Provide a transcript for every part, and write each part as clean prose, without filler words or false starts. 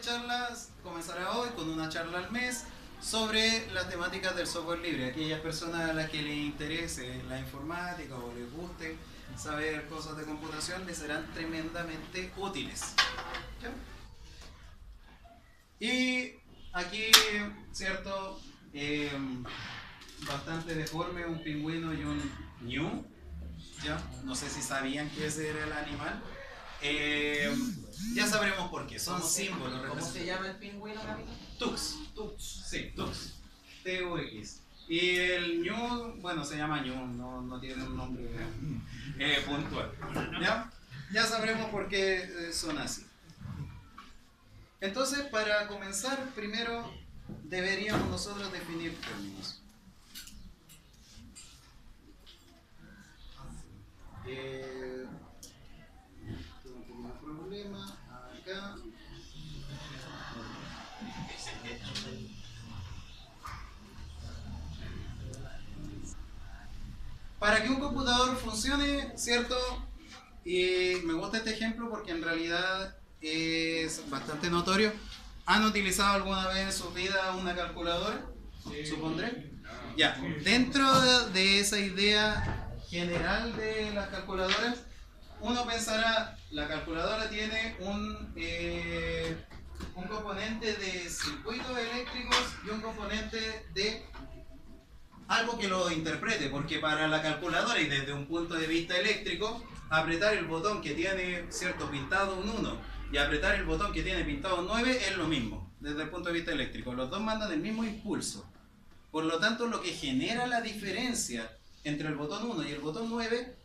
de charlas comenzará hoy con una charla al mes sobre las temáticas del software libre. Aquellas personas a las que les interese la informática o les guste saber cosas de computación les serán tremendamente útiles. ¿Ya? Y aquí, cierto, bastante deforme, un pingüino y un ñu. ¿Ya? No sé si sabían que ese era el animal. Ya sabremos por qué, son símbolos. ¿Cómo se llama el pingüino, capitán? Tux. Sí, Tux. T-U-X. Y el ñu, bueno, se llama ñu, no tiene un nombre puntual. ¿Ya? Ya sabremos por qué son así. Entonces, para comenzar, primero deberíamos nosotros definir términos. Tengo un problema acá. Para que un computador funcione, ¿cierto? Y me gusta este ejemplo porque en realidad es bastante notorio. ¿Han utilizado alguna vez en su vida una calculadora? Supondré. Ya, dentro de esa idea general de las calculadoras, uno pensará, la calculadora tiene un componente de circuitos eléctricos y un componente de algo que lo interprete, porque para la calculadora y desde un punto de vista eléctrico, apretar el botón que tiene, cierto, pintado un 1 y apretar el botón que tiene pintado un 9 es lo mismo, desde el punto de vista eléctrico. Los dos mandan el mismo impulso. Por lo tanto, lo que genera la diferencia entre el botón 1 y el botón 9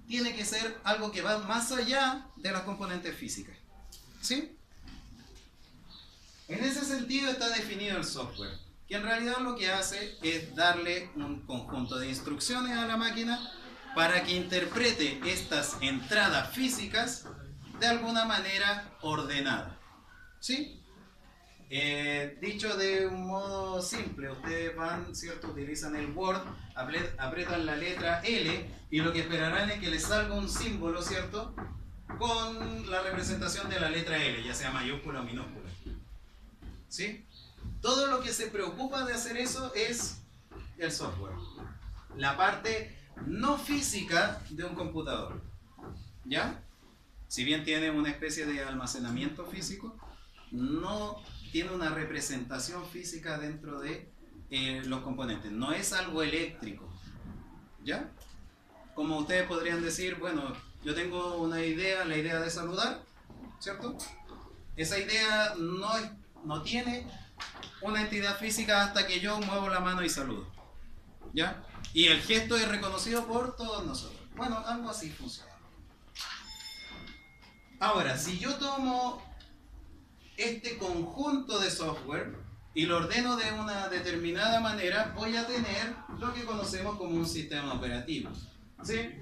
tiene que ser algo que va más allá de las componentes físicas. ¿Sí? En ese sentido está definido el software, que en realidad lo que hace es darle un conjunto de instrucciones a la máquina para que interprete estas entradas físicas de alguna manera ordenada. ¿Sí? Dicho de un modo simple, ustedes van, ¿cierto? Utilizan el Word, aprietan la letra L y lo que esperarán es que les salga un símbolo, ¿cierto? Con la representación de la letra L, ya sea mayúscula o minúscula. ¿Sí? Todo lo que se preocupa de hacer eso es el software, la parte no física de un computador. ¿Ya? Si bien tiene una especie de almacenamiento físico, no tiene una representación física dentro de los componentes. No es algo eléctrico. ¿Ya? Como ustedes podrían decir, bueno, yo tengo una idea, la idea de saludar, ¿cierto? Esa idea no tiene una entidad física hasta que yo muevo la mano y saludo. ¿Ya? Y el gesto es reconocido por todos nosotros. Bueno, algo así funciona. Ahora, si yo tomo este conjunto de software y lo ordeno de una determinada manera, voy a tener lo que conocemos como un sistema operativo. ¿Sí?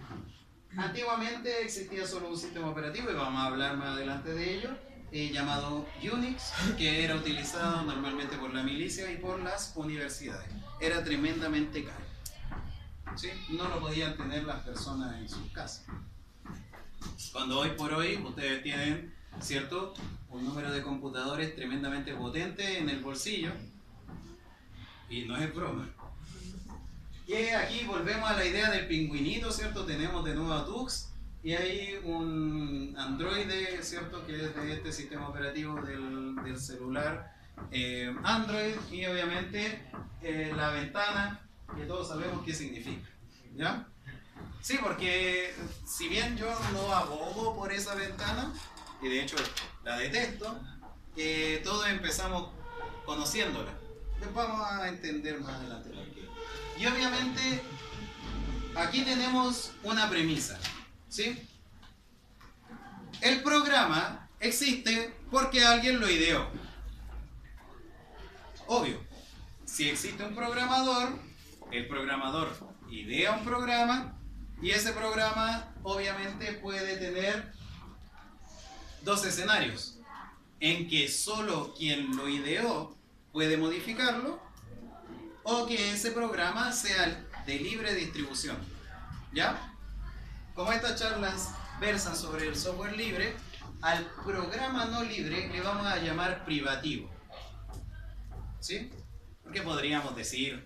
Antiguamente existía solo un sistema operativo, y vamos a hablar más adelante de ello, llamado Unix, que era utilizado normalmente por la milicia y por las universidades. Era tremendamente caro. ¿Sí? No lo podían tener las personas en sus casas. Cuando hoy por hoy ustedes tienen, ¿cierto?, un número de computadores tremendamente potente en el bolsillo, y no es broma. Y aquí volvemos a la idea del pingüinito, ¿cierto? Tenemos de nuevo a Tux y hay un Android, ¿cierto?, que es de este sistema operativo del celular Android, y obviamente la ventana, que todos sabemos qué significa. ¿Ya? Sí, porque si bien yo no abogo por esa ventana, y de hecho la detesto, todos empezamos conociéndola. Vamos a entender más adelante por qué. Y obviamente aquí tenemos una premisa, ¿sí? El programa existe porque alguien lo ideó. Obvio, si existe un programador, el programador idea un programa, y ese programa obviamente puede tener dos escenarios, en que solo quien lo ideó puede modificarlo, o que ese programa sea de libre distribución. ¿Ya? Como estas charlas versan sobre el software libre, al programa no libre le vamos a llamar privativo. ¿Sí? Porque podríamos decir,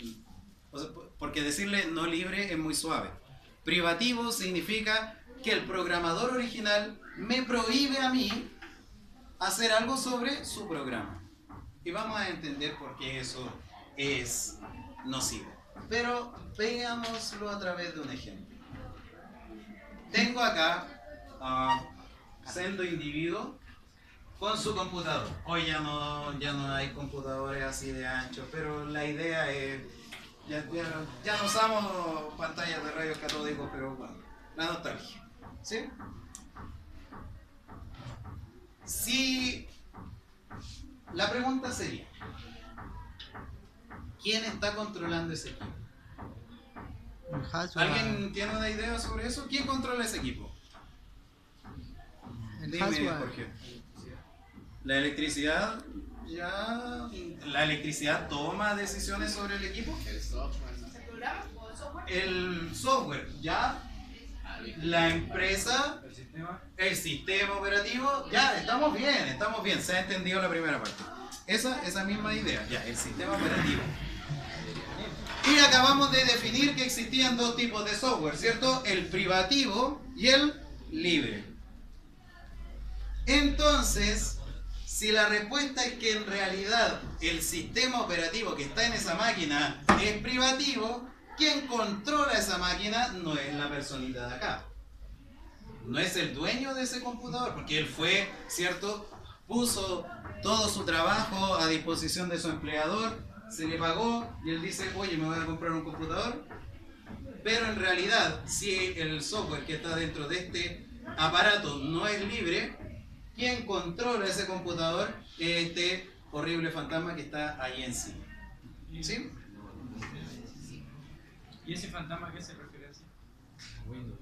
porque decirle no libre es muy suave. Privativo significa que el programador original me prohíbe a mí hacer algo sobre su programa. Y vamos a entender por qué eso es nocivo. Pero veámoslo a través de un ejemplo. Tengo acá a sendo individuo con su computador. Hoy ya no hay computadores así de ancho, pero la idea es, ya no usamos pantallas de rayos catódicos, pero bueno, la nostalgia. ¿Sí? Si la pregunta sería, ¿quién está controlando ese equipo? ¿Alguien tiene una idea sobre eso? ¿Quién controla ese equipo? Dime, Jorge. La electricidad la electricidad toma decisiones sobre el equipo. El software, ya. La empresa, el sistema operativo, ya, estamos bien, se ha entendido la primera parte. Esa misma idea, ya, el sistema operativo. Y acabamos de definir que existían dos tipos de software, ¿cierto? El privativo y el libre. Entonces, si la respuesta es que en realidad el sistema operativo que está en esa máquina es privativo, quien controla esa máquina no es la personita de acá. No es el dueño de ese computador, porque él fue, ¿cierto? Puso todo su trabajo a disposición de su empleador, se le pagó y él dice, oye, me voy a comprar un computador. Pero en realidad, si el software que está dentro de este aparato no es libre, quien controla ese computador es este horrible fantasma que está ahí encima. ¿Sí? ¿Y ese fantasma a qué se refiere así? Windows.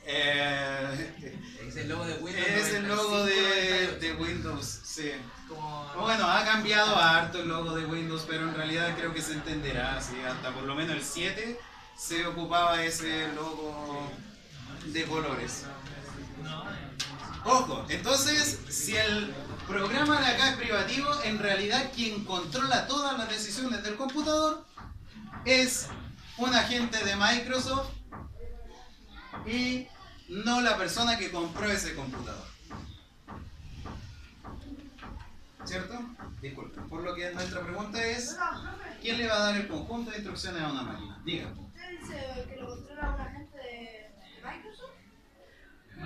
Es el logo de Windows. Es el logo de Windows, sí. Bueno, ha cambiado harto el logo de Windows, pero en realidad creo que se entenderá, sí, hasta por lo menos el 7 se ocupaba ese logo de colores. Ojo, entonces, si el programa de acá es privativo, en realidad quien controla todas las decisiones del computador es un agente de Microsoft y no la persona que compró ese computador. ¿Cierto? Disculpen. Por lo que nuestra pregunta es, ¿quién le va a dar el conjunto de instrucciones a una máquina? Dígame. ¿Usted dice que lo controla un agente de Microsoft?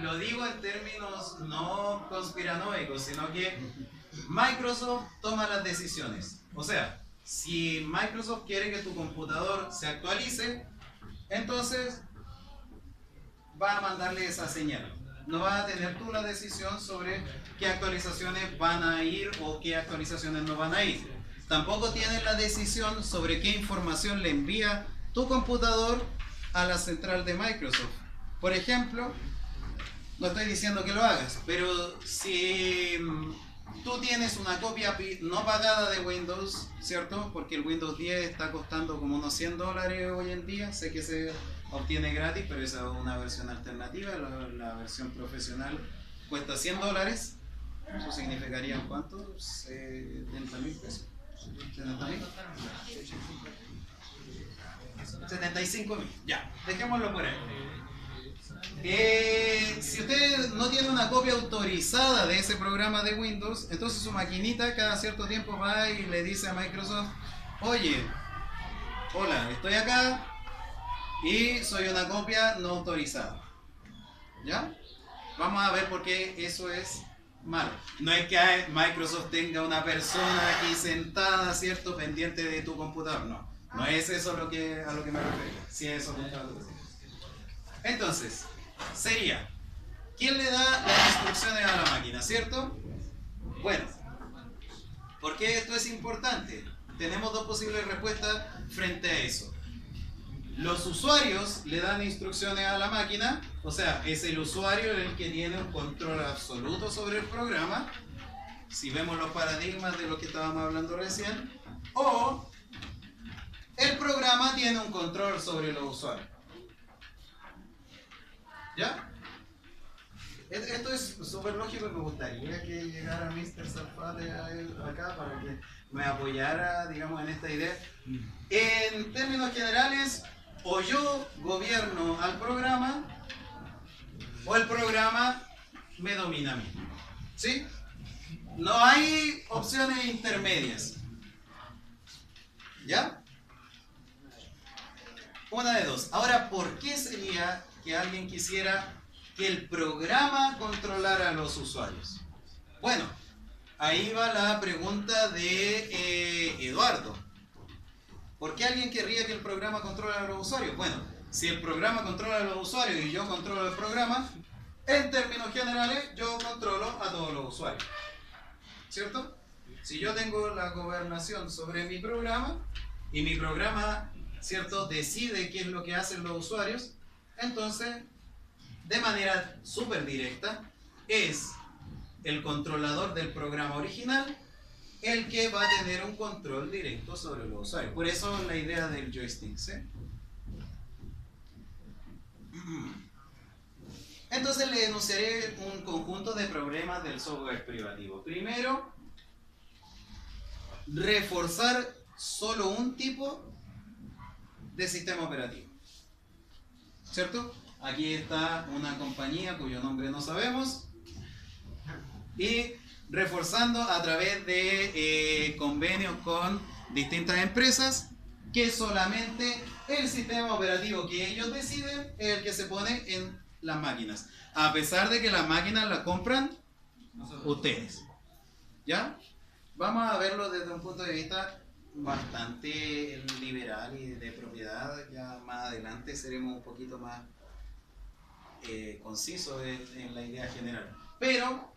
Lo digo en términos no conspiranoicos, sino que Microsoft toma las decisiones. O sea, si Microsoft quiere que tu computador se actualice, entonces va a mandarle esa señal. No vas a tener tú la decisión sobre qué actualizaciones van a ir o qué actualizaciones no van a ir. Tampoco tienes la decisión sobre qué información le envía tu computador a la central de Microsoft. Por ejemplo, no estoy diciendo que lo hagas, pero si tú tienes una copia no pagada de Windows, ¿cierto? Porque el Windows 10 está costando como unos $100 hoy en día. Sé que se obtiene gratis, pero esa es una versión alternativa. La versión profesional cuesta $100. Eso significaría ¿cuánto? 70.000 pesos. 70.000. 75.000. Ya, dejémoslo por ahí. Si usted no tiene una copia autorizada de ese programa de Windows, entonces su maquinita cada cierto tiempo va y le dice a Microsoft, oye, hola, estoy acá y soy una copia no autorizada. ¿Ya? Vamos a ver por qué eso es malo. No es que Microsoft tenga una persona aquí sentada, ¿cierto?, pendiente de tu computador. No, no es eso a lo que me refiero. Si es eso entonces, sería, ¿quién le da las instrucciones a la máquina, cierto? Bueno, ¿por qué esto es importante? Tenemos dos posibles respuestas frente a eso. Los usuarios le dan instrucciones a la máquina, o sea, es el usuario el que tiene un control absoluto sobre el programa, si vemos los paradigmas de lo que estábamos hablando recién, o el programa tiene un control sobre los usuarios. ¿Ya? Esto es súper lógico y me gustaría que llegara Mr. Salfate acá para que me apoyara, digamos, en esta idea. En términos generales, o yo gobierno al programa, o el programa me domina a mí. ¿Sí? No hay opciones intermedias. ¿Ya? Una de dos. Ahora, ¿por qué sería que alguien quisiera que el programa controlara a los usuarios? Bueno, ahí va la pregunta de Eduardo. ¿Por qué alguien querría que el programa controle a los usuarios? Bueno, si el programa controla a los usuarios y yo controlo el programa, en términos generales, yo controlo a todos los usuarios. ¿Cierto? Si yo tengo la gobernación sobre mi programa y mi programa, ¿cierto?, decide qué es lo que hacen los usuarios, entonces, de manera súper directa, es el controlador del programa original el que va a tener un control directo sobre los usuarios. Por eso la idea del joystick, ¿sí? Entonces le enunciaré un conjunto de problemas del software privativo. Primero, reforzar solo un tipo de sistema operativo. ¿Cierto? Aquí está una compañía cuyo nombre no sabemos y reforzando a través de convenios con distintas empresas que solamente el sistema operativo que ellos deciden es el que se pone en las máquinas, a pesar de que las máquinas las compran ustedes. ¿Ya? Vamos a verlo desde un punto de vista bastante liberal y de propiedad. Ya más adelante seremos un poquito más concisos en la idea general. Pero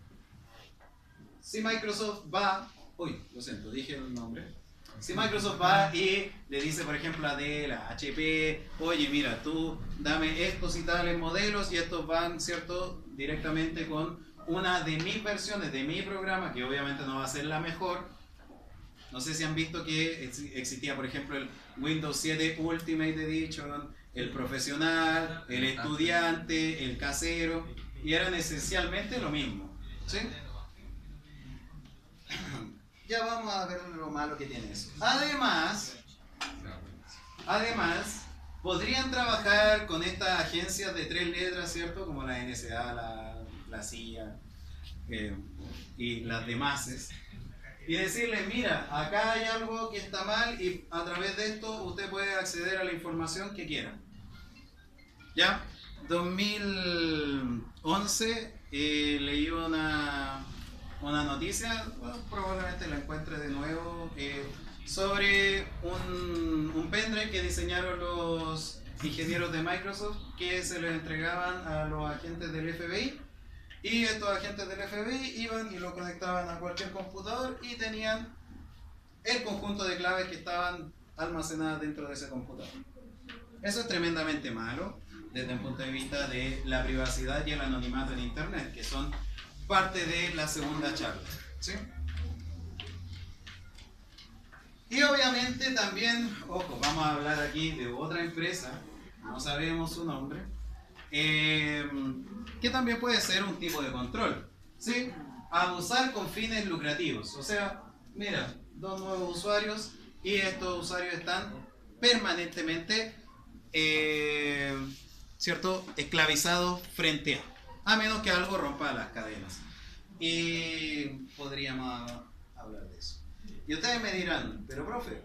si Microsoft va, lo siento, dije el nombre. Si Microsoft va y le dice, por ejemplo, a Dell, a HP, oye, mira, tú dame estos y tales modelos y estos van, ¿cierto?, directamente con una de mis versiones de mi programa, que obviamente no va a ser la mejor. No sé si han visto que existía, por ejemplo, el Windows 7 Ultimate Edition, el profesional, el estudiante, el casero, y eran esencialmente lo mismo, ¿sí? Ya vamos a ver lo malo que tiene eso. Además, podrían trabajar con estas agencias de 3 letras, ¿cierto? Como la NSA, la CIA y las demás. Y decirles, mira, acá hay algo que está mal y a través de esto usted puede acceder a la información que quiera. ¿Ya? 2011 leí una noticia, bueno, probablemente la encuentre de nuevo, sobre un pendrive que diseñaron los ingenieros de Microsoft que se les entregaban a los agentes del FBI, y estos agentes del FBI iban y lo conectaban a cualquier computador y tenían el conjunto de claves que estaban almacenadas dentro de ese computador. Eso es tremendamente malo desde el punto de vista de la privacidad y el anonimato en Internet, que son parte de la segunda charla, ¿sí? Y obviamente también, ojo, vamos a hablar aquí de otra empresa, no sabemos su nombre, que también puede ser un tipo de control, ¿sí? Abusar con fines lucrativos. O sea, mira, 2 nuevos usuarios y estos usuarios están permanentemente, ¿cierto?, esclavizados frente a menos que algo rompa las cadenas. Y podríamos hablar de eso. Y ustedes me dirán, pero profe,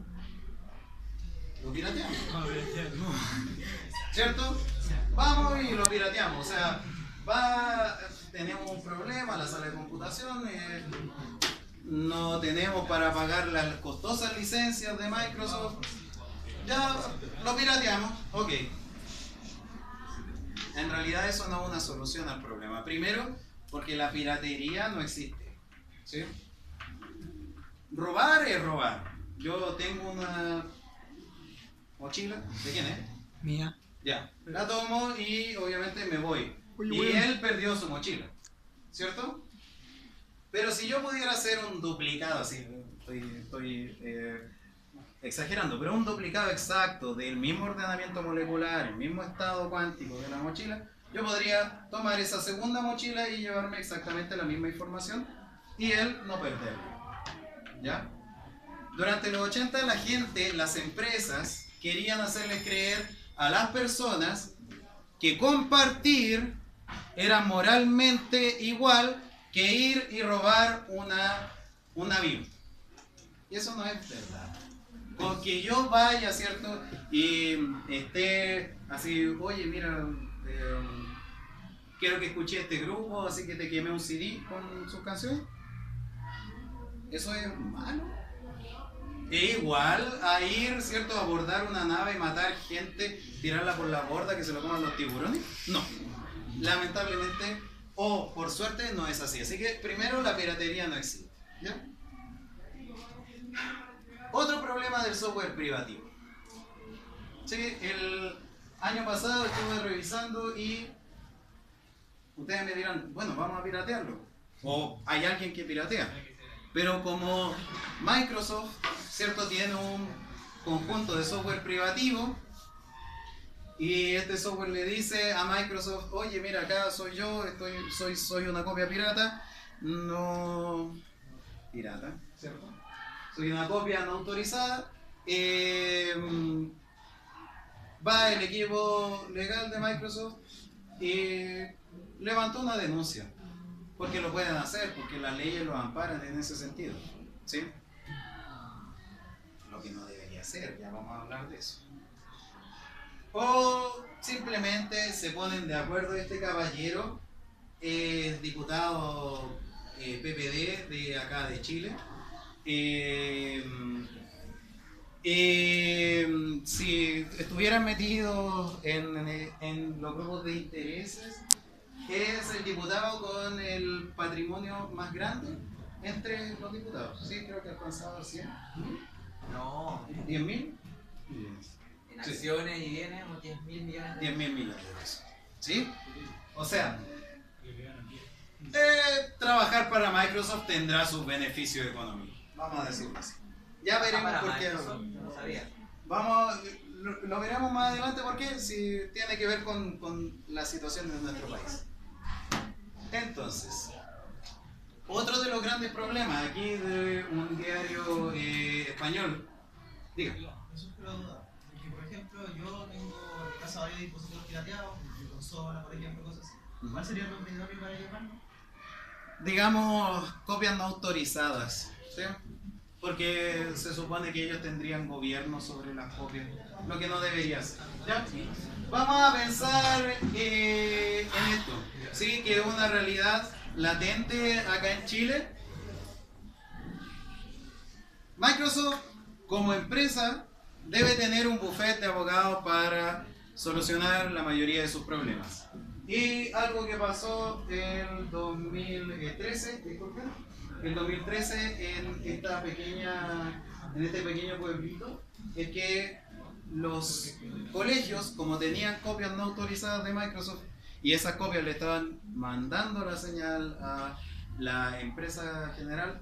lo pirateamos, ¿cierto? Vamos y lo pirateamos. O sea, tenemos un problema, la sala de computación, no tenemos para pagar las costosas licencias de Microsoft, ya lo pirateamos, ok. En realidad eso no es una solución al problema. Primero, porque la piratería no existe, ¿sí? Robar es robar. Yo tengo una mochila, ¿de quién es? Mía. Ya, la tomo y obviamente me voy. Y él perdió su mochila, ¿cierto? Pero si yo pudiera hacer un duplicado, así, estoy exagerando, pero un duplicado exacto del mismo ordenamiento molecular, el mismo estado cuántico de la mochila, yo podría tomar esa segunda mochila y llevarme exactamente la misma información y él no perderla. ¿Ya? Durante los 80 la gente, las empresas, querían hacerle creer a las personas que compartir era moralmente igual que ir y robar un avión. Y eso no es verdad. Con que yo vaya, ¿cierto? Y esté así, oye, mira, quiero que escuché este grupo, así que te quemé un CD con sus canciones. Eso es malo. E igual a ir, ¿cierto? A abordar una nave, matar gente, tirarla por la borda, que se lo coman los tiburones. No. Lamentablemente, o por suerte, no es así. Así que primero, la piratería no existe. ¿Ya? Otro problema del software privativo. Sí, el año pasado estuve revisando y ustedes me dirán, bueno, vamos a piratearlo. O hay alguien que piratea. Pero como Microsoft, ¿cierto? Tiene un conjunto de software privativo y este software le dice a Microsoft, oye, mira, acá soy yo, soy una copia pirata, no... pirata, ¿cierto? Soy una copia no autorizada. Va el equipo legal de Microsoft y levantó una denuncia. Porque lo pueden hacer, porque las leyes los amparan en ese sentido. ¿Sí? Lo que no debería ser, ya vamos a hablar de eso. O simplemente se ponen de acuerdo este caballero, diputado PPD de acá de Chile. Si estuvieran metidos en los grupos de intereses, es el diputado con el patrimonio más grande entre los diputados. Sí, creo que ha alcanzado 100. No, ¿10.000? en acciones y bienes, unos 10.000 millones de 10.000 millones de pesos. ¿Sí? O sea, trabajar para Microsoft tendrá sus beneficios económicos. Vamos a decirlo así. Ya veremos por qué. No sabía. Lo veremos más adelante porque si tiene que ver con la situación de nuestro país. Entonces, otro de los grandes problemas aquí de un diario español. Diga. Eso es una duda. Porque, por ejemplo, yo tengo en casa varios dispositivos pirateados, consola, por ejemplo, cosas así. ¿Cuál sería el nombre idóneo para llamarlo? Digamos, copias no autorizadas. ¿Sí? Porque se supone que ellos tendrían gobierno sobre las copias, lo que no debería ser. ¿Ya? Vamos a pensar en esto, ¿sí? Que es una realidad latente acá en Chile. Microsoft, como empresa, debe tener un buffet de abogados para solucionar la mayoría de sus problemas. Y algo que pasó en 2013, disculpen, en 2013 en este pequeño pueblito, es que los colegios, como tenían copias no autorizadas de Microsoft y esas copias le estaban mandando la señal a la empresa general,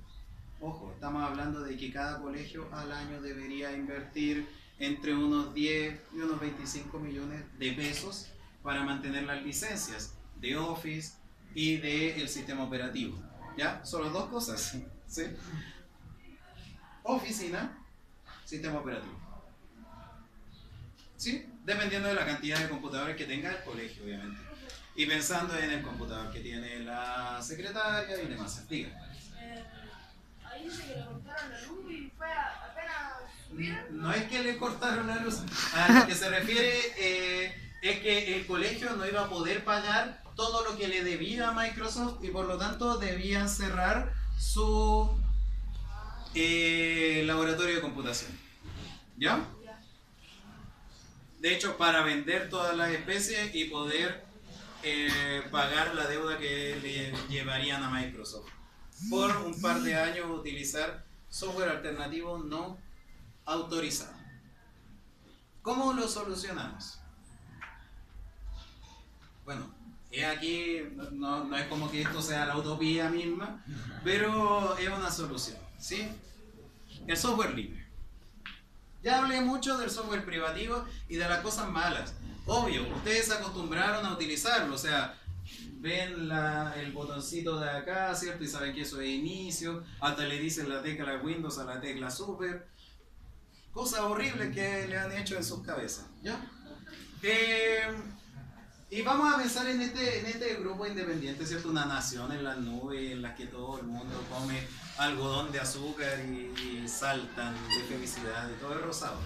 ojo, estamos hablando de que cada colegio al año debería invertir entre unos 10 y unos 25 millones de pesos para mantener las licencias de Office y del sistema operativo. ¿Ya? Solo dos cosas. ¿Sí? Oficina, sistema operativo. ¿Sí? Dependiendo de la cantidad de computadores que tenga el colegio, obviamente. Y pensando en el computador que tiene la secretaria y demás. Diga. Ahí dice que le cortaron la luz y fue apenas subieron. No es que le cortaron la luz. A lo que se refiere es que el colegio no iba a poder pagar todo lo que le debía a Microsoft y por lo tanto debían cerrar su laboratorio de computación. ¿Ya? De hecho, para vender todas las especies y poder pagar la deuda que le llevarían a Microsoft por un par de años utilizar software alternativo no autorizado. ¿Cómo lo solucionamos? Bueno, aquí no es como que esto sea la utopía misma, pero es una solución, ¿sí? El software libre. Ya hablé mucho del software privativo y de las cosas malas. obvio, ustedes se acostumbraron a utilizarlo, o sea, ven el botoncito de acá, ¿cierto? Y saben que eso es inicio, hasta le dicen la tecla Windows a la tecla Super. Cosas horribles que le han hecho en sus cabezas, ¿ya? Y vamos a pensar en este grupo independiente, ¿cierto? Una nación en las nubes en la que todo el mundo come algodón de azúcar y saltan de felicidad y todo es rosado.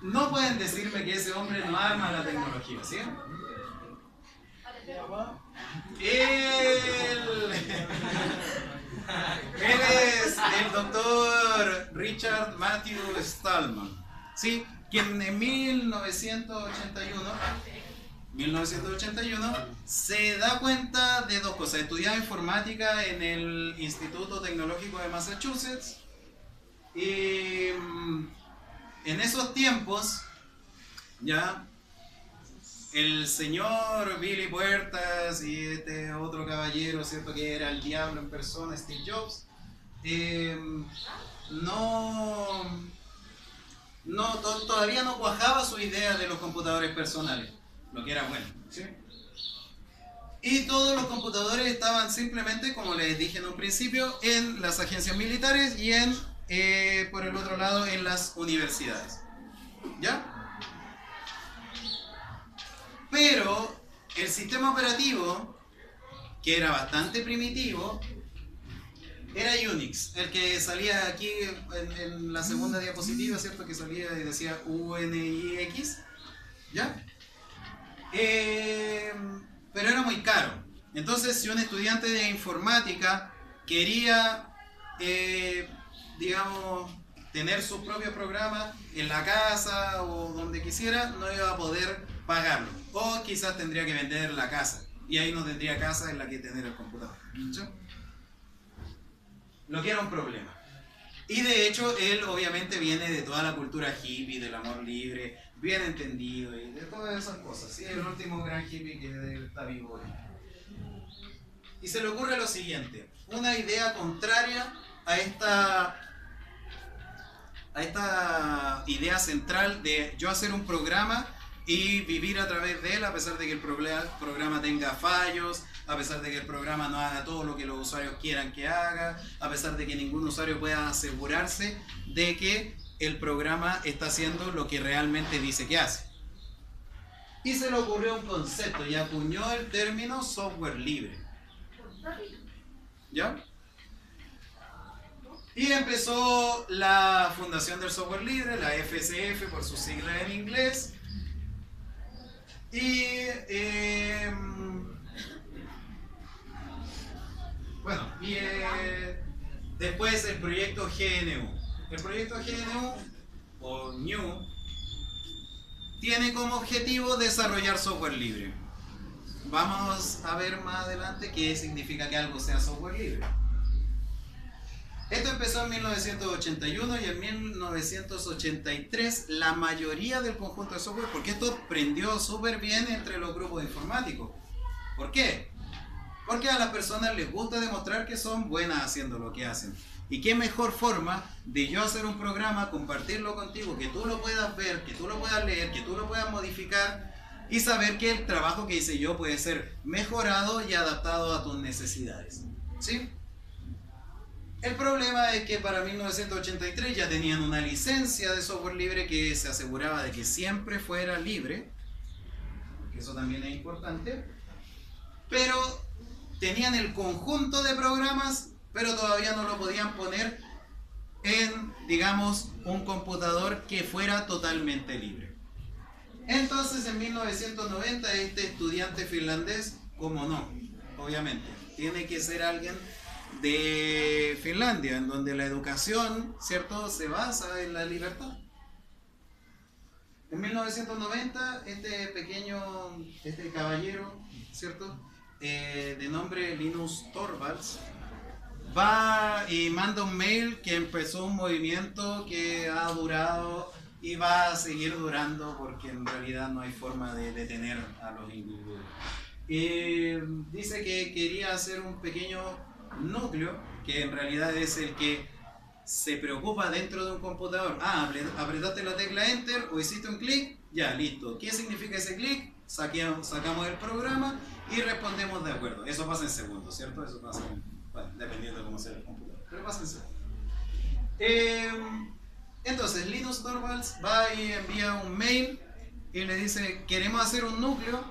No pueden decirme que ese hombre no ama la tecnología, ¿sí? Él es el doctor Richard Matthew Stallman, ¿sí? Quien en 1981 se da cuenta de dos cosas. Estudiaba informática en el Instituto Tecnológico de Massachusetts y en esos tiempos ya el señor Billy Puertas y este otro caballero, ¿cierto? Que era el diablo en persona, Steve Jobs, todavía no cuajaba su idea de los computadores personales, lo que era bueno, ¿sí? Y todos los computadores estaban simplemente, como les dije en un principio, en las agencias militares y por el otro lado, en las universidades, ¿ya? Pero el sistema operativo, que era bastante primitivo, era Unix, el que salía aquí en la segunda diapositiva, ¿cierto? Que salía y decía UNIX, ¿ya? Pero era muy caro. Entonces, si un estudiante de informática quería, digamos, tener su propio programa en la casa o donde quisiera, no iba a poder pagarlo. O quizás tendría que vender la casa. Y ahí no tendría casa en la que tener el computador, ¿sí? Lo que era un problema. Y de hecho, él obviamente viene de toda la cultura hippie, del amor libre, bien entendido y de todas esas cosas. ¿Sí? El último gran hippie que está vivo hoy. Y se le ocurre lo siguiente: una idea contraria a esta idea central de yo hacer un programa y vivir a través de él, a pesar de que el programa tenga fallos, a pesar de que el programa no haga todo lo que los usuarios quieran que haga, a pesar de que ningún usuario pueda asegurarse de que el programa está haciendo lo que realmente dice que hace. Y se le ocurrió un concepto y acuñó el término software libre, ¿ya? Y empezó la fundación del software libre, la FSF por sus siglas en inglés. Y después el proyecto GNU. El proyecto GNU o GNU tiene como objetivo desarrollar software libre. Vamos a ver más adelante qué significa que algo sea software libre. Esto empezó en 1981 y en 1983 la mayoría del conjunto de software, porque esto prendió súper bien entre los grupos informáticos. ¿Por qué? Porque a las personas les gusta demostrar que son buenas haciendo lo que hacen. Y qué mejor forma de yo hacer un programa, compartirlo contigo, que tú lo puedas ver, que tú lo puedas leer, que tú lo puedas modificar y saber que el trabajo que hice yo puede ser mejorado y adaptado a tus necesidades. ¿Sí? El problema es que para 1983 ya tenían una licencia de software libre que se aseguraba de que siempre fuera libre, que eso también es importante, pero tenían el conjunto de programas, pero todavía no lo podían poner en, digamos, un computador que fuera totalmente libre. Entonces en 1990 este estudiante finlandés, como no, obviamente, tiene que ser alguien de Finlandia, en donde la educación, ¿cierto?, se basa en la libertad. En 1990, este caballero, ¿cierto?, de nombre Linus Torvalds, va y manda un mail que empezó un movimiento que ha durado y va a seguir durando porque en realidad no hay forma de detener a los individuos. Dice que quería hacer un pequeño núcleo, que en realidad es el que se preocupa dentro de un computador. Ah, apretaste la tecla Enter o hiciste un clic, ya, listo. ¿Qué significa ese clic? Sacamos el programa y respondemos de acuerdo. Eso pasa en segundos, ¿cierto? Eso pasa bueno, dependiendo de cómo sea el computador, pero pasa en segundos. Entonces Linus Torvalds va y envía un mail y le dice: queremos hacer un núcleo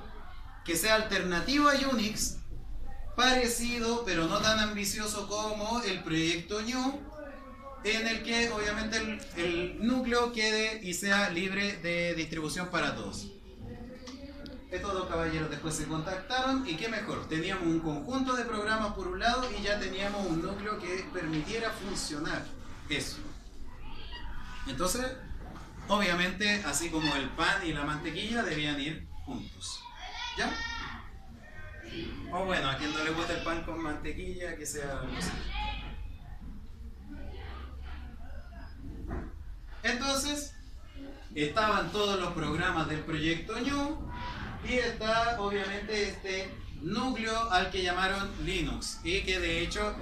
que sea alternativo a Unix, parecido pero no tan ambicioso como el proyecto New, en el que obviamente el núcleo quede y sea libre de distribución para todos. Estos dos caballeros después se contactaron y qué mejor, teníamos un conjunto de programas por un lado y ya teníamos un núcleo que permitiera funcionar eso. Entonces, obviamente, así como el pan y la mantequilla debían ir juntos. ¿Ya? O bueno, a quien no le gusta el pan con mantequilla, que sea... no sé. Entonces, estaban todos los programas del proyecto New y está obviamente este núcleo al que llamaron Linux y que de hecho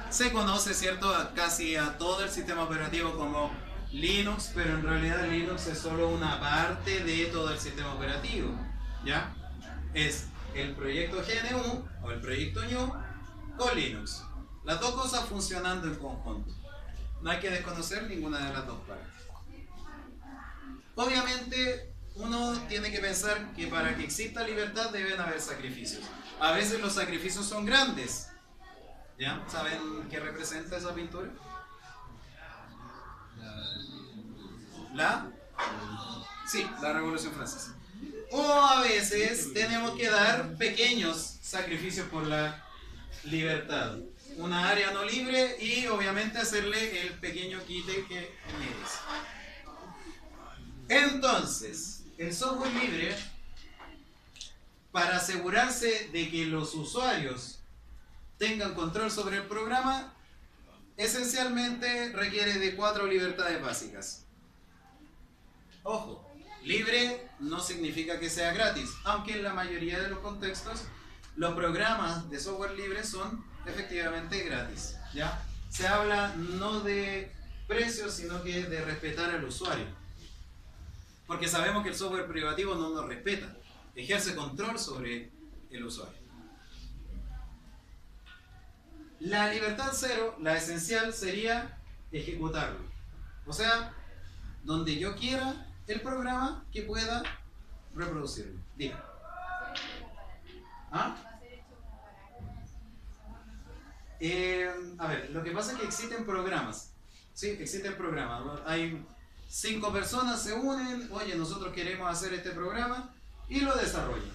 se conoce, ¿cierto?, casi a todo el sistema operativo como Linux, pero en realidad Linux es solo una parte de todo el sistema operativo, ¿ya? Es el proyecto GNU o el proyecto New con Linux. Las dos cosas funcionando en conjunto. No hay que desconocer ninguna de las dos partes. Obviamente, uno tiene que pensar que para que exista libertad deben haber sacrificios. A veces los sacrificios son grandes. ¿Ya? ¿Saben qué representa esa pintura? Sí, la Revolución Francesa. O a veces tenemos que dar pequeños sacrificios por la libertad. Una área no libre y obviamente hacerle el pequeño quite que merece. Entonces, el software libre, para asegurarse de que los usuarios tengan control sobre el programa, esencialmente requiere de 4 libertades básicas. Ojo, libre no significa que sea gratis, aunque en la mayoría de los contextos los programas de software libre son efectivamente gratis, ¿ya? Se habla no de precios, sino que de respetar al usuario. Porque sabemos que el software privativo no nos respeta, ejerce control sobre el usuario. La libertad cero, la esencial, sería ejecutarlo. O sea, donde yo quiera el programa que pueda reproducirlo. Diga. ¿Ah? A ver, lo que pasa es que existen programas. Sí, existen programas. Hay 5 personas se unen, oye, nosotros queremos hacer este programa y lo desarrollan.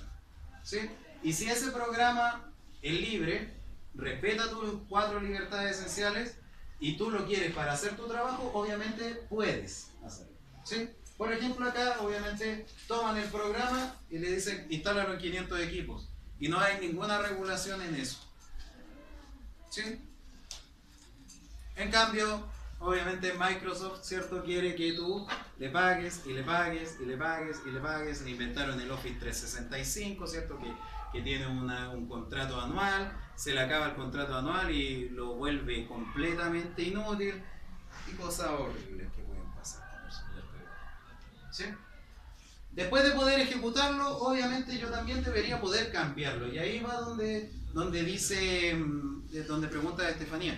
¿Sí? Y si ese programa es libre, respeta tus 4 libertades esenciales y tú lo quieres para hacer tu trabajo, obviamente puedes hacerlo. ¿Sí? Por ejemplo, acá obviamente toman el programa y le dicen instálalo en 500 equipos y no hay ninguna regulación en eso. ¿Sí? En cambio, obviamente Microsoft, ¿cierto?, quiere que tú le pagues y le pagues y le pagues y le pagues. Inventaron el Office 365, ¿cierto?, que tiene un contrato anual, se le acaba el contrato anual y lo vuelve completamente inútil y cosas horribles que pueden pasar. ¿Sí? Después de poder ejecutarlo, obviamente yo también debería poder cambiarlo. Y ahí va donde dice, donde pregunta Estefanía,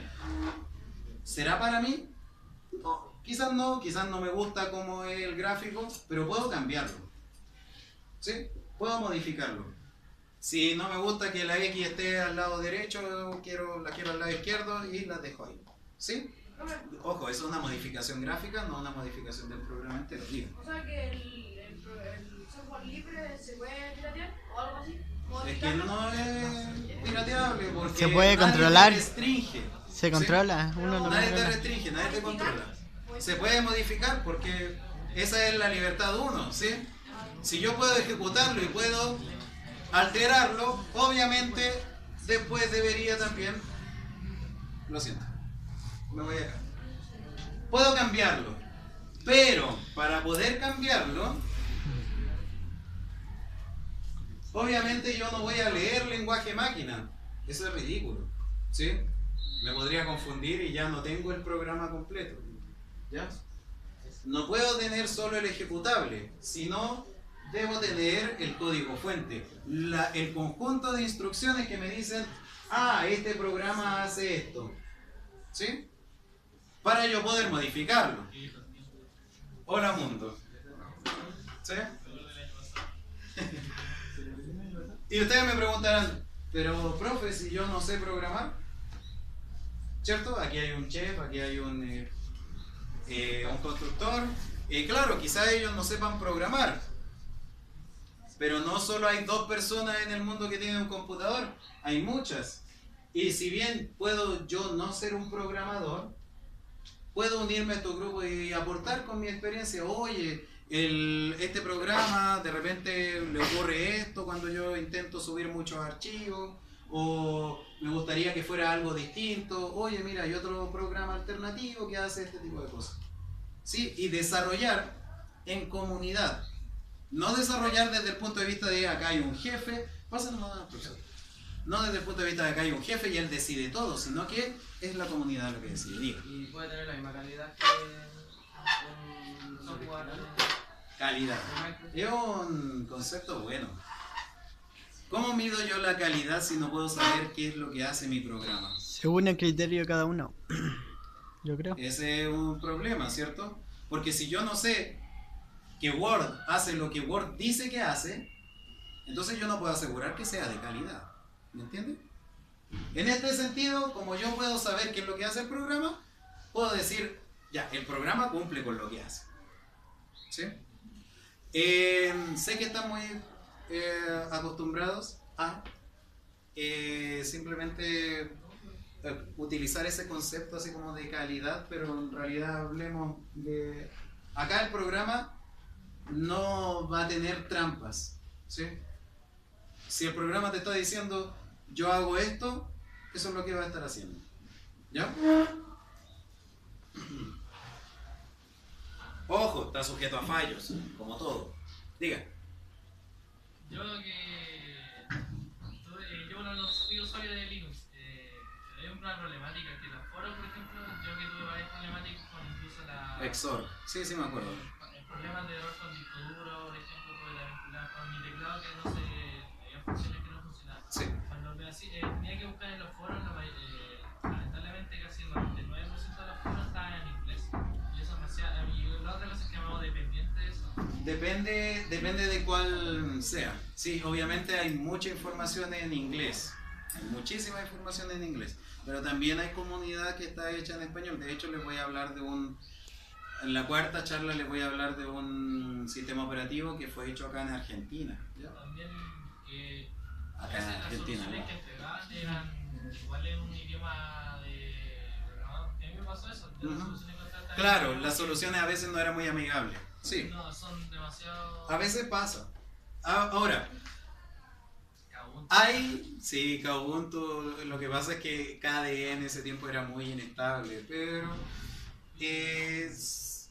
¿será para mí? No, quizás no me gusta como es el gráfico, pero puedo cambiarlo. ¿Sí? Puedo modificarlo. Si no me gusta que la X esté al lado derecho, la quiero al lado izquierdo y la dejo ahí. ¿Sí? Ojo, eso es una modificación gráfica, no una modificación del programa entero. O sea que el software libre se puede piratear o algo así. Es que no es pirateable porque se puede nadie controlar. te restringe. Se controla, ¿Sí? uno no Nadie te controla. restringe, nadie te controla. Se puede modificar porque esa es la libertad de uno, ¿sí? Si yo puedo ejecutarlo y puedo alterarlo, obviamente después debería también... Lo siento, me voy acá. Puedo cambiarlo, pero para poder cambiarlo, obviamente yo no voy a leer lenguaje máquina. Eso es ridículo, ¿sí? Me podría confundir y ya no tengo el programa completo. ¿Ya? No puedo tener solo el ejecutable, sino debo tener el código fuente, el conjunto de instrucciones que me dicen, ah, este programa hace esto, ¿sí? Para yo poder modificarlo. Hola mundo. ¿Sí? Y ustedes me preguntarán, pero profe, si yo no sé programar, ¿cierto? Aquí hay un chef, aquí hay un constructor. Claro, quizás ellos no sepan programar, pero no solo hay 2 personas en el mundo que tienen un computador, hay muchas. Y si bien puedo yo no ser un programador, puedo unirme a estos grupos y aportar con mi experiencia. Oye, este programa de repente le ocurre esto cuando yo intento subir muchos archivos, o me gustaría que fuera algo distinto. Oye, mira, hay otro programa alternativo que hace este tipo de cosas. ¿Sí? Y desarrollar en comunidad. No desarrollar desde el punto de vista de acá hay un jefe, profesor. No desde el punto de vista de acá hay un jefe y él decide todo, sino que es la comunidad lo que decide. Y puede tener la misma calidad que un software. Calidad. Es un concepto bueno. ¿Cómo mido yo la calidad si no puedo saber qué es lo que hace mi programa? Según el criterio de cada uno, yo creo. Ese es un problema, ¿cierto? Porque si yo no sé que Word hace lo que Word dice que hace, entonces yo no puedo asegurar que sea de calidad. ¿Me entiendes? En este sentido, como yo puedo saber qué es lo que hace el programa, puedo decir, ya, el programa cumple con lo que hace. ¿Sí? Sé que están muy acostumbrados a simplemente utilizar ese concepto así como de calidad, pero en realidad hablemos de... Acá el programa no va a tener trampas, ¿sí? Si el programa te está diciendo yo hago esto, eso es lo que va a estar haciendo, ¿ya? Ojo, está sujeto a fallos, como todo. Diga. Yo no soy usuario de Linux. Hay una problemática que los foros, por ejemplo, yo que tuve varias problemáticas con incluso la... Exor. Sí, sí me acuerdo. El problema de error con disco duro, por ejemplo, tuve también problemas con mi teclado que no se... había funciones que no funcionaban. Sí. Cuando tenía que buscar en los foros, lamentablemente casi el 99% de los foros estaban en inglés. Y eso me hacía... Y la otra cosa es que me hago dependiente de eso. Depende de cuál sea. Sí, obviamente hay mucha información en inglés. Hay muchísima información en inglés. Pero también hay comunidad que está hecha en español. De hecho, les voy a hablar de en la cuarta charla les voy a hablar de un sistema operativo que fue hecho acá en Argentina. ¿Ya? También que Acá en las Argentina. soluciones que entregaban eran igual en un idioma de programador. Que a mí me pasó eso. Yo las soluciones que encontraba Claro, también las soluciones a veces no eran muy amigables. Sí, no, son demasiado... a veces pasa. Ahora, sí, Kubuntu, lo que pasa es que KDE en ese tiempo era muy inestable, pero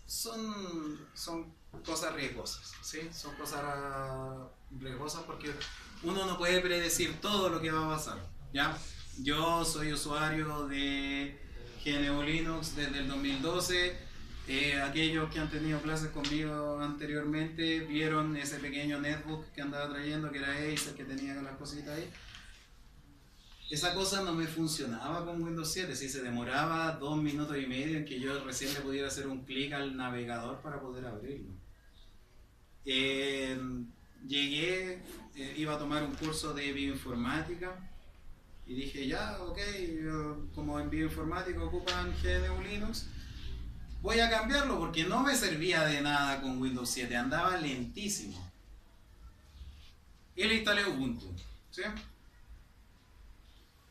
son cosas riesgosas, ¿sí? Son cosas riesgosas porque uno no puede predecir todo lo que va a pasar, ¿ya? Yo soy usuario de GNU Linux desde el 2012. Aquellos que han tenido clases conmigo anteriormente vieron ese pequeño netbook que andaba trayendo, que era Acer, que tenía las cositas ahí. Esa cosa no me funcionaba con Windows 7, si se demoraba 2 minutos y medio en que yo recién le pudiera hacer un clic al navegador para poder abrirlo. Llegué, iba a tomar un curso de bioinformática y dije ya, ok, como en bioinformática ocupan GNU Linux, voy a cambiarlo porque no me servía de nada con Windows 7, andaba lentísimo. Y le instalé Ubuntu, ¿sí?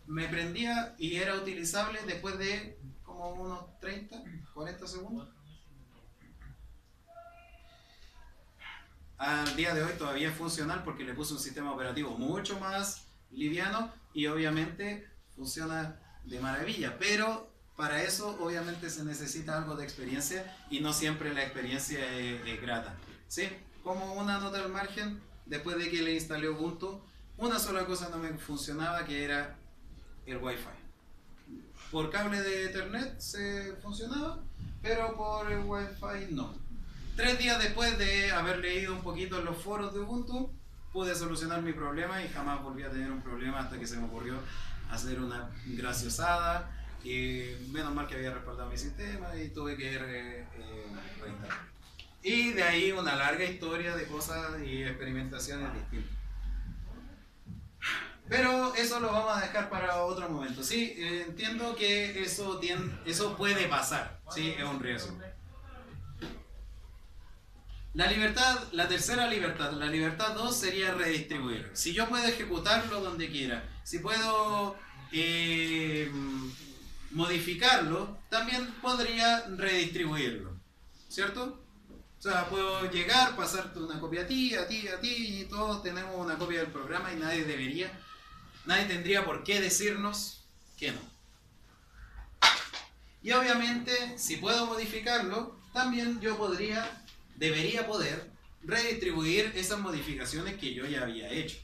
Me prendía y era utilizable después de como unos 30, 40 segundos. Al día de hoy todavía es funcional porque le puse un sistema operativo mucho más liviano y obviamente funciona de maravilla, pero para eso obviamente se necesita algo de experiencia y no siempre la experiencia es grata, ¿sí? Como una nota al margen, después de que le instalé Ubuntu, una sola cosa no me funcionaba, que era el Wi-Fi. Por cable de Ethernet se funcionaba, pero por el Wi-Fi no. 3 días después de haber leído un poquito en los foros de Ubuntu, pude solucionar mi problema y jamás volví a tener un problema hasta que se me ocurrió hacer una graciosada. Y menos mal que había respaldado mi sistema y tuve que reinstalar. Y de ahí una larga historia de cosas y experimentaciones distintas. Pero eso lo vamos a dejar para otro momento. Sí, entiendo que eso puede pasar. Sí, es un riesgo. La libertad, la tercera libertad, la libertad 2 sería redistribuir. Si yo puedo ejecutarlo donde quiera, si puedo modificarlo, también podría redistribuirlo, ¿cierto? O sea, puedo llegar, pasarte una copia a ti, y todos tenemos una copia del programa y nadie tendría por qué decirnos que no. Y obviamente, si puedo modificarlo, también yo debería poder redistribuir esas modificaciones que yo ya había hecho.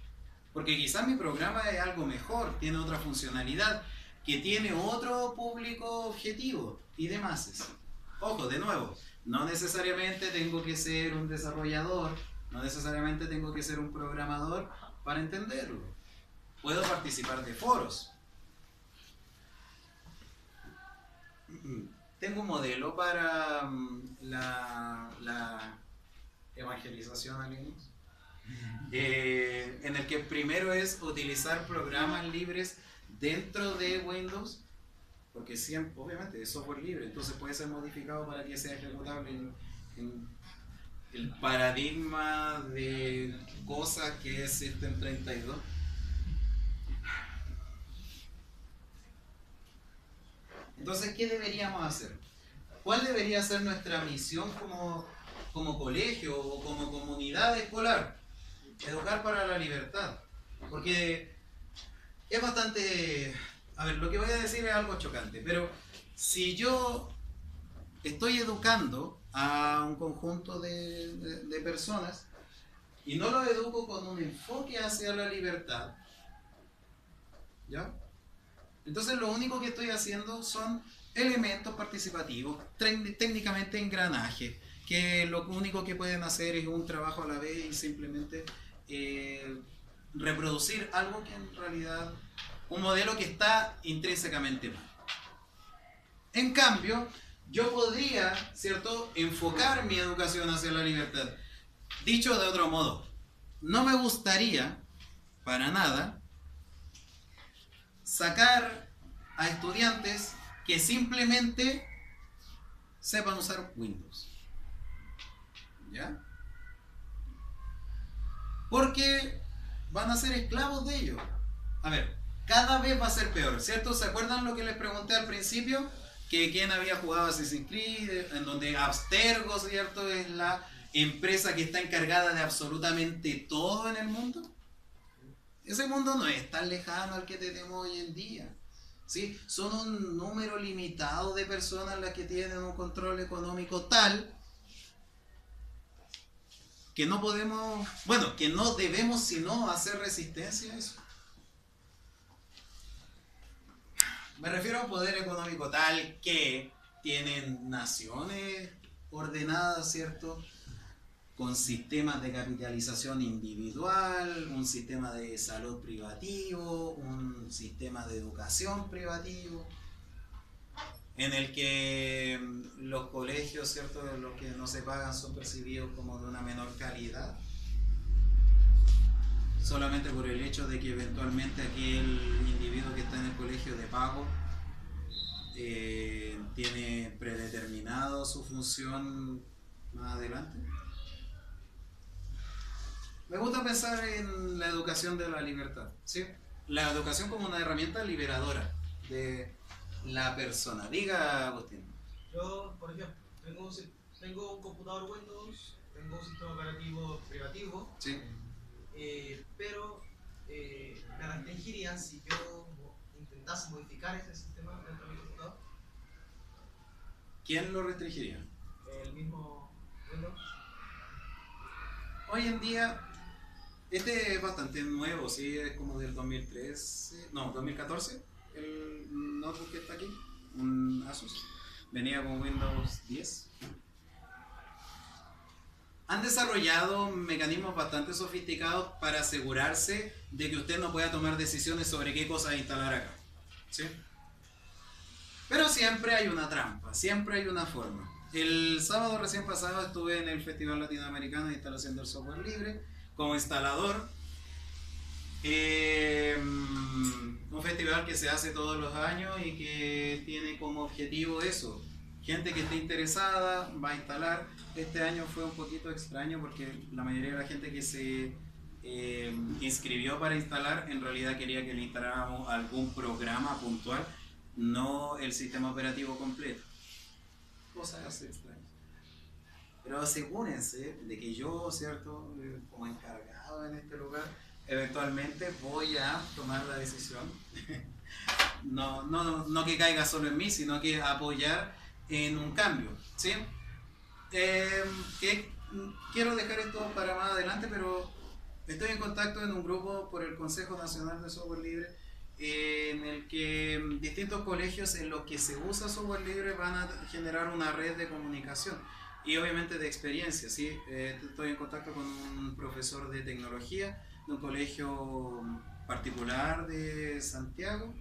Porque quizás mi programa es algo mejor, tiene otra funcionalidad, que tiene otro público objetivo y demás. Ojo, de nuevo, no necesariamente tengo que ser un desarrollador, no necesariamente tengo que ser un programador para entenderlo. Puedo participar de foros. Tengo un modelo para la evangelización a Linux, en el que primero es utilizar programas libres dentro de Windows, porque siempre, obviamente es software libre, entonces puede ser modificado para que sea ejecutable en el paradigma de cosas que es System32. Entonces, ¿qué deberíamos hacer? ¿Cuál debería ser nuestra misión como colegio o como comunidad escolar? Educar para la libertad. Porque es bastante... A ver, lo que voy a decir es algo chocante, pero si yo estoy educando a un conjunto de personas y no los educo con un enfoque hacia la libertad, ¿ya? Entonces lo único que estoy haciendo son elementos participativos, técnicamente engranajes, que lo único que pueden hacer es un trabajo a la vez y simplemente reproducir algo que en realidad, un modelo que está intrínsecamente mal. En cambio, yo podría, ¿cierto?, enfocar mi educación hacia la libertad. Dicho de otro modo, no me gustaría, para nada, sacar a estudiantes que simplemente sepan usar Windows. ¿Ya? Porque van a ser esclavos de ello. A ver, cada vez va a ser peor, ¿cierto? ¿Se acuerdan lo que les pregunté al principio? Que quién había jugado Assassin's Creed, en donde Abstergo, ¿cierto?, es la empresa que está encargada de absolutamente todo en el mundo. Ese mundo no es tan lejano al que tenemos hoy en día, ¿sí? Son un número limitado de personas las que tienen un control económico tal que no podemos, bueno, que no debemos sino hacer resistencia a eso. Me refiero a un poder económico tal que tienen naciones ordenadas, ¿cierto?, con sistemas de capitalización individual, un sistema de salud privativo, un sistema de educación privativo, en el que los colegios, ¿cierto?, los que no se pagan son percibidos como de una menor calidad, solamente por el hecho de que eventualmente aquel individuo que está en el colegio de pago tiene predeterminado su función más adelante. Me gusta pensar en la educación de la libertad, ¿sí? La educación como una herramienta liberadora de la persona. Diga, Agustín. Yo, por ejemplo, tengo un computador Windows, tengo un sistema operativo privativo, Sí. pero me restringirían si yo intentase modificar ese sistema dentro de mi computador. ¿Quién lo restringiría? El mismo Windows. Hoy en día, este es bastante nuevo, ¿sí? Es como del 2013, no, 2014. No notebook que está aquí, un Asus, venía con Windows 10. Han desarrollado mecanismos bastante sofisticados para asegurarse de que usted no pueda tomar decisiones sobre qué cosas instalar acá, ¿sí? Pero siempre hay una trampa, siempre hay una forma. El sábado recién pasado estuve en el Festival Latinoamericano de Instalación del Software Libre como instalador. Un festival que se hace todos los años y que tiene como objetivo eso. Gente que esté interesada va a instalar. Este año fue un poquito extraño porque la mayoría de la gente que se inscribió para instalar en realidad quería que le instaláramos algún programa puntual, no el sistema operativo completo. Cosas extrañas. Pero asegúrense de que yo, ¿cierto? Como encargado en este lugar, eventualmente voy a tomar la decisión. No que caiga solo en mí, sino que apoyar en un cambio, ¿sí? Quiero dejar esto para más adelante, pero estoy en contacto en un grupo por el Consejo Nacional de Software Libre, en el que distintos colegios en los que se usa software libre van a generar una red de comunicación y obviamente de experiencia, ¿sí? Estoy en contacto con un profesor de tecnología de un colegio particular de Santiago,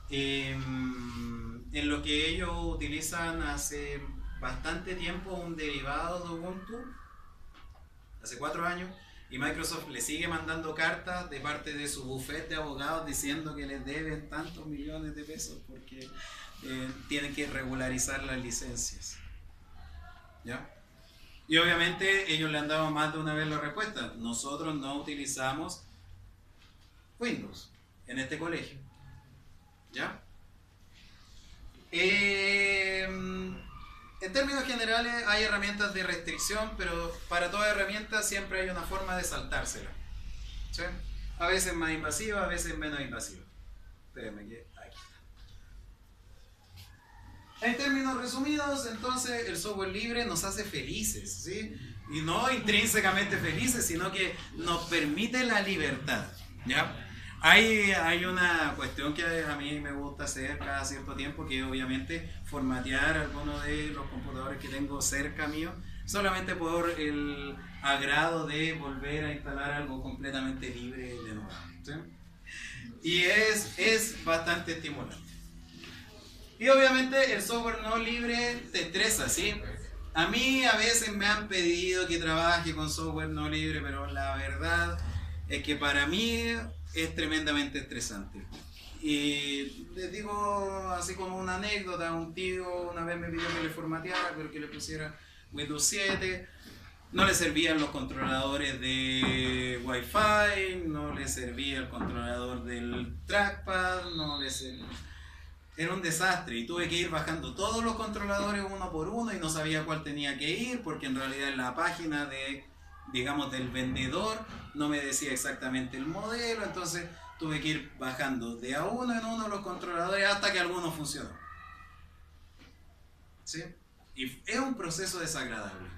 en lo que ellos utilizan hace bastante tiempo un derivado de Ubuntu, hace 4 años, y Microsoft le sigue mandando cartas de parte de su bufete de abogados diciendo que les deben tantos millones de pesos porque tienen que regularizar las licencias, ¿ya? Y obviamente ellos le han dado más de una vez la respuesta. Nosotros no utilizamos Windows en este colegio, ¿ya? En términos generales hay herramientas de restricción, pero para toda herramienta siempre hay una forma de saltársela, ¿sí? A veces más invasiva, a veces menos invasiva. Espérenme que aquí está. En términos resumidos, entonces el software libre nos hace felices, ¿sí? Y no intrínsecamente felices, sino que nos permite la libertad, ¿ya? Hay una cuestión que a mí me gusta hacer cada cierto tiempo, que obviamente formatear algunos de los computadores que tengo cerca mío, solamente por el agrado de volver a instalar algo completamente libre de nuevo, ¿sí? Y es bastante estimulante. Y obviamente el software no libre te estresa, ¿sí? A mí a veces me han pedido que trabaje con software no libre, pero la verdad es que para mí es tremendamente estresante. Y les digo así como una anécdota, un tío una vez me pidió que le formateara, pero que le pusiera Windows 7, no le servían los controladores de Wi-Fi, no le servía el controlador del trackpad, no le servía... Era un desastre y tuve que ir bajando todos los controladores uno por uno y no sabía cuál tenía que ir porque en realidad en la página de, digamos, del vendedor no me decía exactamente el modelo, entonces tuve que ir bajando de a uno en uno los controladores hasta que alguno funcionó, ¿sí? Y es un proceso desagradable.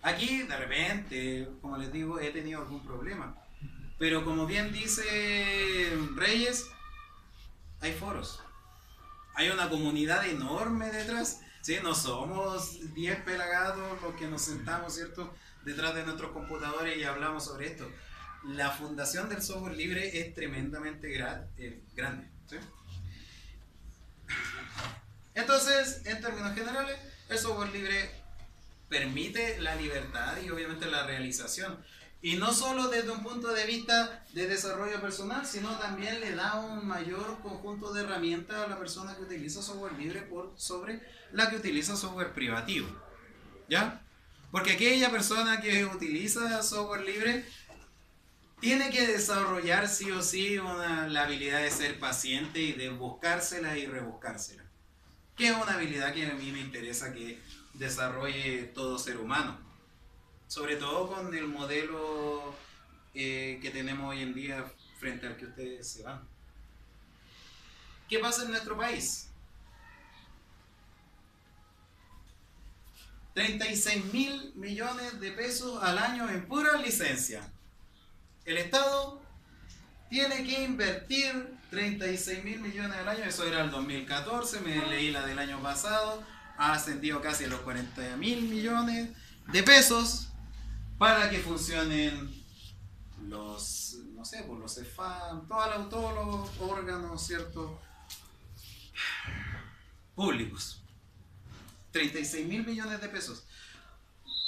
Aquí de repente, como les digo, he tenido algún problema, pero como bien dice Reyes, hay foros, hay una comunidad enorme detrás, ¿sí? No somos 10 pelagatos los que nos sentamos, ¿cierto?, detrás de nuestros computadores y hablamos sobre esto. La fundación del software libre es tremendamente grande, ¿sí? Entonces, en términos generales, el software libre permite la libertad y obviamente la realización. Y no solo desde un punto de vista de desarrollo personal, sino también le da un mayor conjunto de herramientas a la persona que utiliza software libre por sobre la que utiliza software privativo, ¿ya? Porque aquella persona que utiliza software libre tiene que desarrollar sí o sí la habilidad de ser paciente y de buscársela y rebuscársela, que es una habilidad que a mí me interesa que desarrolle todo ser humano. Sobre todo con el modelo que tenemos hoy en día frente al que ustedes se van. ¿Qué pasa en nuestro país? 36.000 millones de pesos al año en pura licencia. El Estado tiene que invertir 36 mil millones al año, eso era el 2014, me leí la del año pasado, ha ascendido casi a los 40 mil millones de pesos para que funcionen los, no sé, pues los CEFAM, todos los órganos, ¿cierto? Públicos. 36 mil millones de pesos.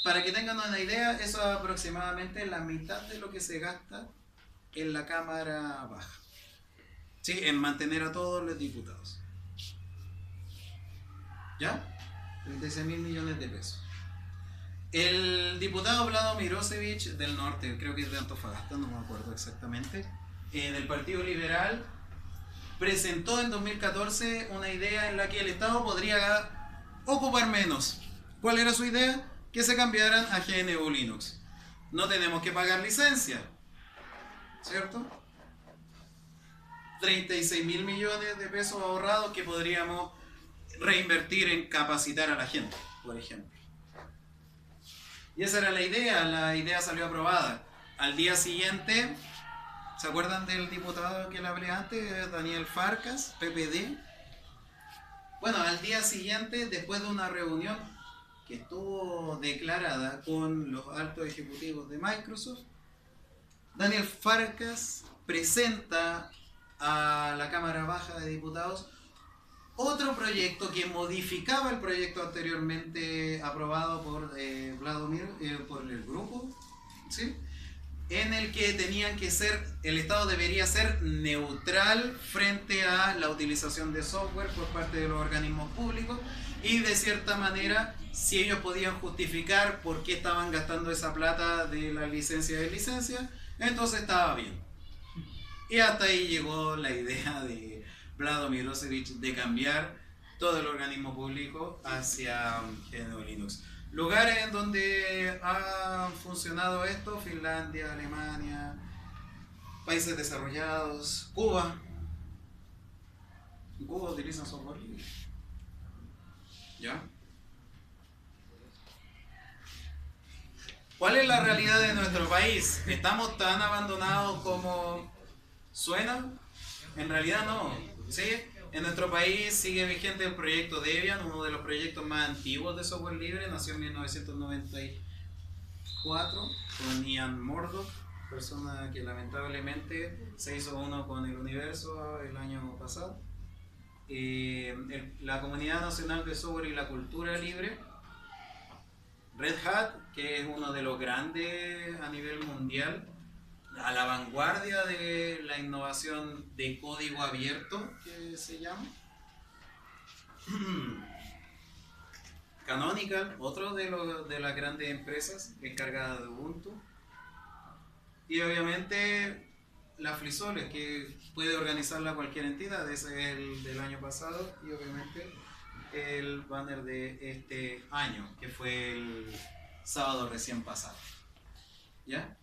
Para que tengan una idea, eso es aproximadamente la mitad de lo que se gasta en la Cámara Baja. Sí, en mantener a todos los diputados. ¿Ya? 36 mil millones de pesos. El diputado Vlado Mirosevich del norte, creo que es de Antofagasta, no me acuerdo exactamente, del Partido Liberal, presentó en 2014 una idea en la que el Estado podría ocupar menos. ¿Cuál era su idea? Que se cambiaran a GNU Linux. No tenemos que pagar licencia, ¿cierto? 36 mil millones de pesos ahorrados que podríamos reinvertir en capacitar a la gente, por ejemplo. Y esa era la idea salió aprobada. Al día siguiente, ¿se acuerdan del diputado que le hablé antes, Daniel Farcas, PPD? Bueno, al día siguiente, después de una reunión que estuvo declarada con los altos ejecutivos de Microsoft, Daniel Farcas presenta a la Cámara Baja de Diputados otro proyecto que modificaba el proyecto anteriormente aprobado por Vladimir, por el grupo, ¿sí? En el que el Estado debería ser neutral frente a la utilización de software por parte de los organismos públicos y de cierta manera, si ellos podían justificar por qué estaban gastando esa plata de la licencia de licencia, entonces estaba bien. Y hasta ahí llegó la idea de Vlado Mirosevich de cambiar todo el organismo público hacia GNU Linux. Lugares en donde ha funcionado esto: Finlandia, Alemania, países desarrollados, Cuba. En Cuba utilizan software libre. ¿Ya? ¿Cuál es la realidad de nuestro país? ¿Estamos tan abandonados como suena? En realidad no. ¿Sí? En nuestro país sigue vigente el proyecto Debian, uno de los proyectos más antiguos de software libre, nació en 1994 con Ian Murdoch, persona que lamentablemente se hizo uno con el universo el año pasado. La Comunidad Nacional de Software y la Cultura Libre, Red Hat, que es uno de los grandes a nivel mundial, a la vanguardia de la innovación de código abierto, que se llama. Canonical, otro de las grandes empresas encargadas de Ubuntu. Y obviamente la FreeSOL, que puede organizarla cualquier entidad, ese es el del año pasado, y obviamente el banner de este año, que fue el sábado recién pasado. ¿Ya?